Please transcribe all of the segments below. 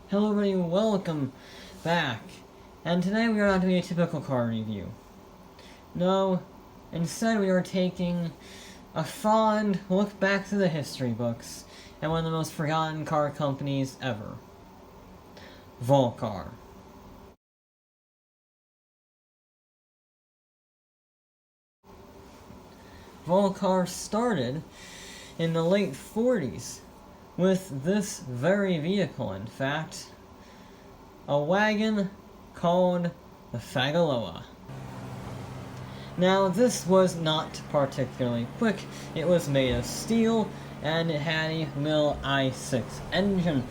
Hello everybody, welcome back. And today we are not doing a typical car review. No, instead we are taking a fond look back through the history books at one of the most forgotten car companies ever. Vulcar. Vulcar started in the late 40s with this very vehicle, in fact. A wagon called the Fagaloa. Now, this was not particularly quick. It was made of steel, and it had a little I6 engine.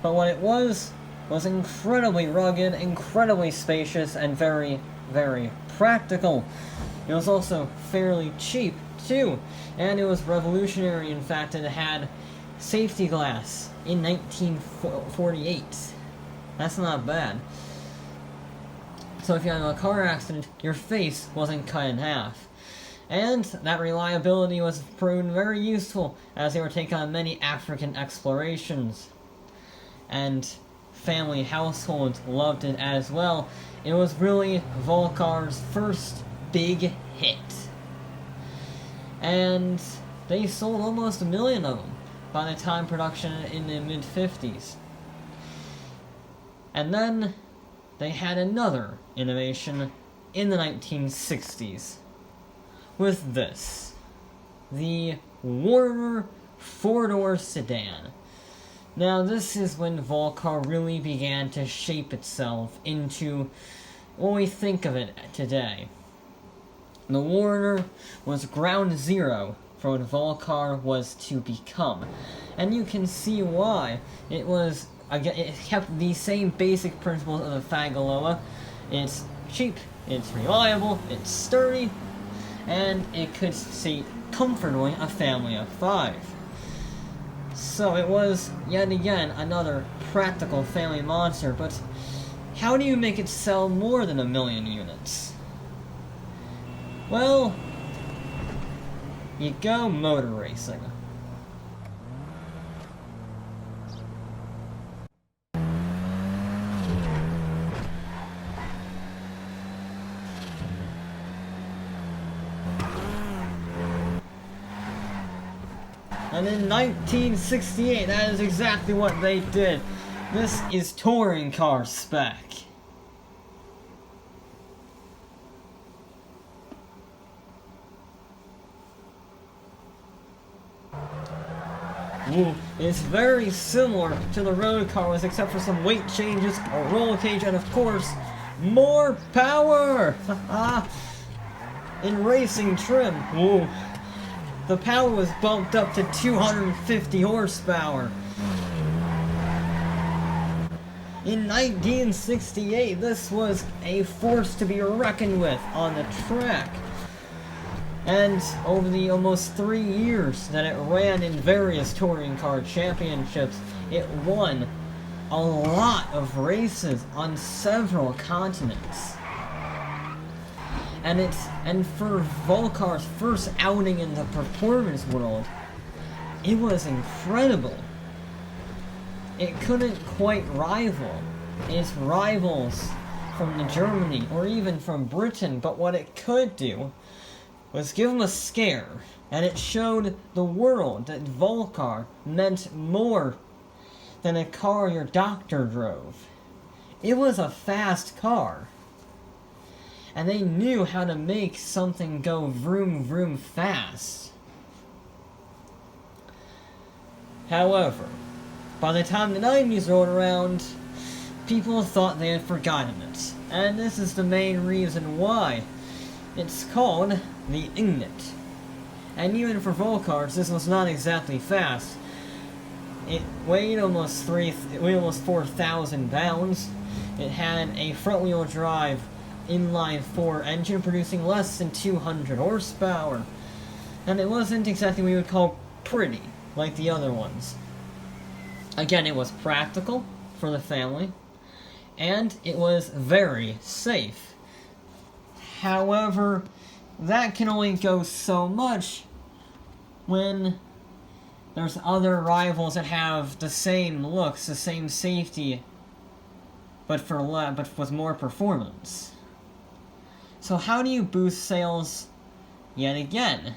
But what it was incredibly rugged, incredibly spacious, and very, very practical. It was also fairly cheap, too, and it was revolutionary. In fact, it had safety glass in 1948. That's not bad. So if you had a car accident, your face wasn't cut in half. And that reliability was proven very useful, as they were taking on many African explorations. And family households loved it as well. It was really Vulcar's first big hit. And they sold almost 1 million of them by the time production in the mid-50s. And then they had another innovation in the 1960s with this, the Warrener 4-door sedan. Now this is when Vulcar really began to shape itself into what we think of it today. The Warrener was ground zero for what Vulcar was to become, and you can see why. It kept the same basic principles of the Fagaloa. It's cheap, it's reliable, it's sturdy, and it could seat comfortably a family of 5. So it was, yet again, another practical family monster, but how do you make it sell more than 1 million units? Well, you go motor racing. And in 1968, that is exactly what they did. This is touring car spec. It's very similar to the road cars, except for some weight changes, a roll cage, and of course, more power! In racing trim, the power was bumped up to 250 horsepower. In 1968, this was a force to be reckoned with on the track. And over the almost 3 years that it ran in various touring car championships, it won a lot of races on several continents. And for Vulcar's first outing in the performance world, it was incredible. It couldn't quite rival its rivals from Germany or even from Britain, but what it could do was give them a scare, and it showed the world that Vulcar meant more than a car your doctor drove. It was a fast car, and they knew how to make something go vroom vroom fast. However, by the time the 90s rolled around, people thought they had forgotten it, and this is the main reason why. It's called the Ignit. And even for Vulcars, this was not exactly fast. It weighed almost 4,000 pounds. It had a front-wheel drive inline-4 engine producing less than 200 horsepower. And it wasn't exactly what you would call pretty, like the other ones. Again, it was practical for the family, and it was very safe. However, that can only go so much when there's other rivals that have the same looks, the same safety but with more performance. So how do you boost sales yet again?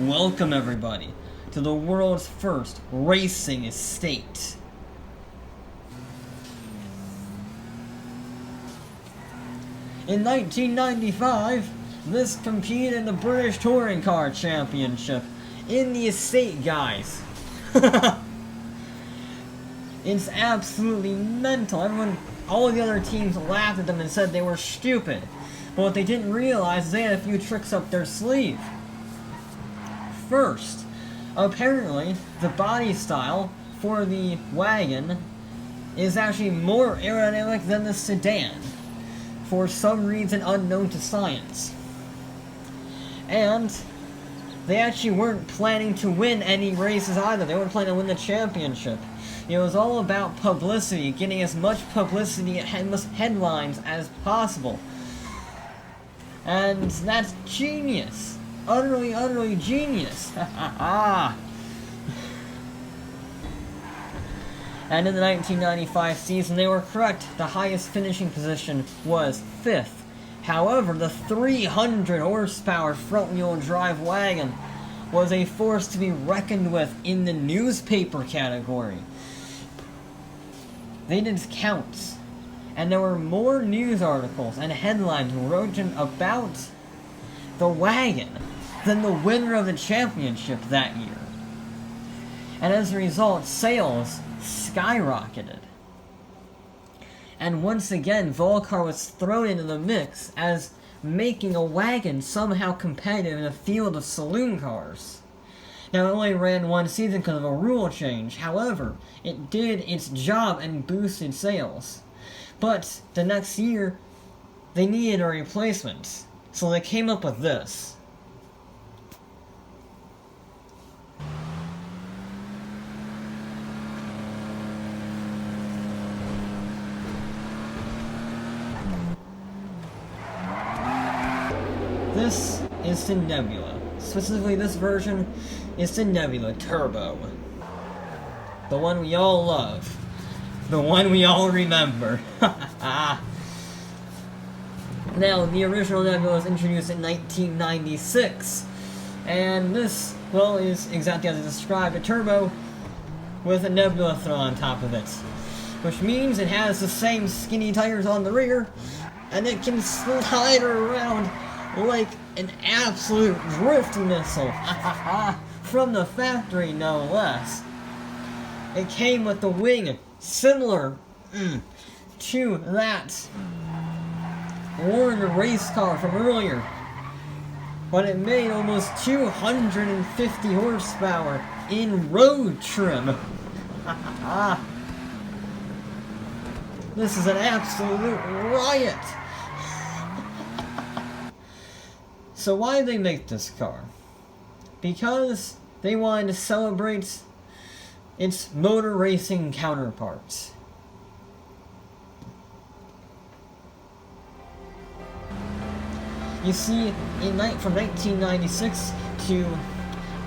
Welcome everybody to the world's first racing estate. In 1995, this competed in the British Touring Car Championship in the estate, guys. It's absolutely mental. All of the other teams laughed at them and said they were stupid. But what they didn't realize is they had a few tricks up their sleeve. First, apparently, the body style for the wagon is actually more aerodynamic than the sedan, for some reason unknown to science. And they actually weren't planning to win any races either. They weren't planning to win the championship. It was all about publicity, getting as much publicity and headlines as possible. And that's genius. Utterly, utterly genius. And in the 1995 season, they were correct. The highest finishing position was 5th. However, the 300 horsepower front-wheel drive wagon was a force to be reckoned with in the newspaper category. They did counts, and there were more news articles and headlines written about the wagon than the winner of the championship that year. And as a result, sales skyrocketed. And once again, Vulcar was thrown into the mix as making a wagon somehow competitive in a field of saloon cars. Now, it only ran one season because of a rule change. However, it did its job and boosted sales. But the next year, they needed a replacement. So they came up with this. This is the Nebula. Specifically, this version is the Nebula Turbo. The one we all love. The one we all remember. Now, the original Nebula was introduced in 1996. And this, well, is exactly as I described, a turbo with a Nebula thrown on top of it. Which means it has the same skinny tires on the rear, and it can slide around like an absolute drift missile. From the factory, no less. It came with the wing similar to that Warrener race car from earlier, but it made almost 250 horsepower in road trim. This is an absolute riot. So why did they make this car? Because they wanted to celebrate its motor racing counterparts. You see, from 1996 to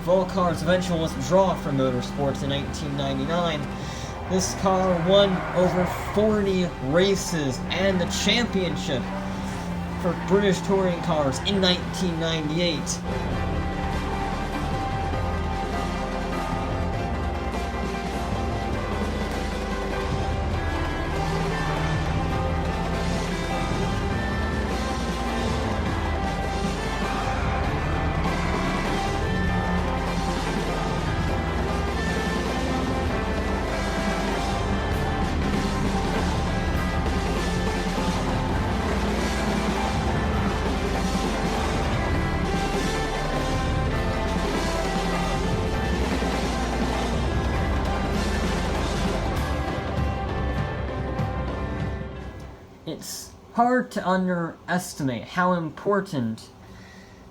Vulcar's eventual withdrawal from motorsports in 1999, this car won over 40 races and the championship for British touring cars in 1998. It's hard to underestimate how important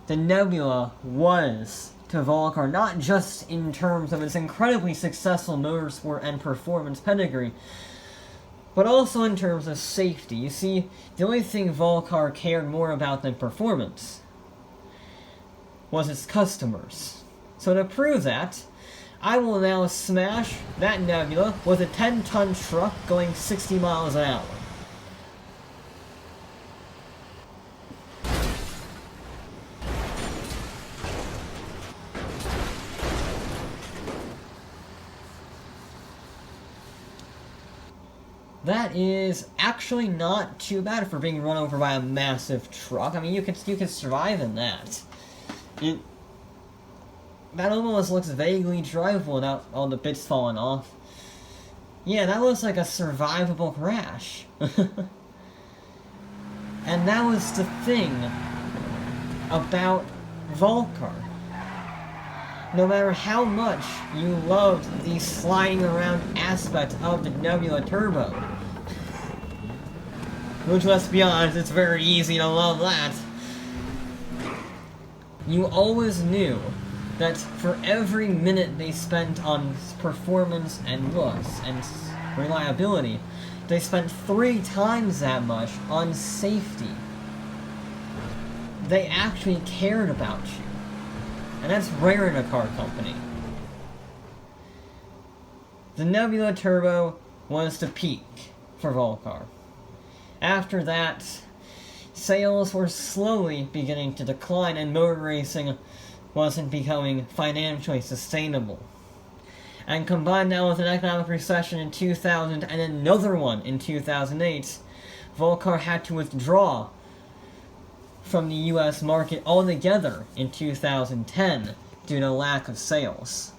the Nebula was to Vulcar, not just in terms of its incredibly successful motorsport and performance pedigree, but also in terms of safety. You see, the only thing Vulcar cared more about than performance was its customers. So to prove that, I will now smash that Nebula with a 10-ton truck going 60 miles an hour. That is actually not too bad for being run over by a massive truck. I mean, you could survive in that. That almost looks vaguely drivable without all the bits falling off. Yeah, that looks like a survivable crash. And that was the thing about Vulcar. No matter how much you loved the sliding around aspect of the Nebula Turbo, which, let's be honest, it's very easy to love that, you always knew that for every minute they spent on performance and looks and reliability, they spent 3 times that much on safety. They actually cared about you. And that's rare in a car company. The Nebula Turbo was the peak for Vulcar. After that, sales were slowly beginning to decline and motor racing wasn't becoming financially sustainable. And combined now with an economic recession in 2000 and another one in 2008, Vulcar had to withdraw from the US market altogether in 2010 due to lack of sales.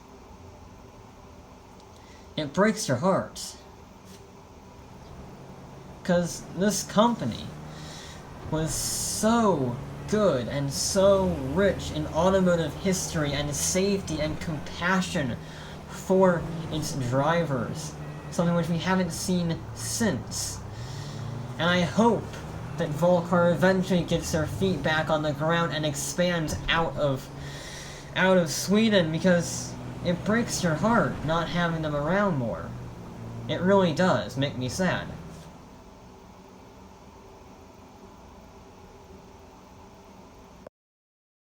It breaks your heart. Because this company was so good and so rich in automotive history and safety and compassion for its drivers, something which we haven't seen since. And I hope that Vulcar eventually gets their feet back on the ground and expands out of Sweden, because it breaks your heart not having them around more. It really does make me sad.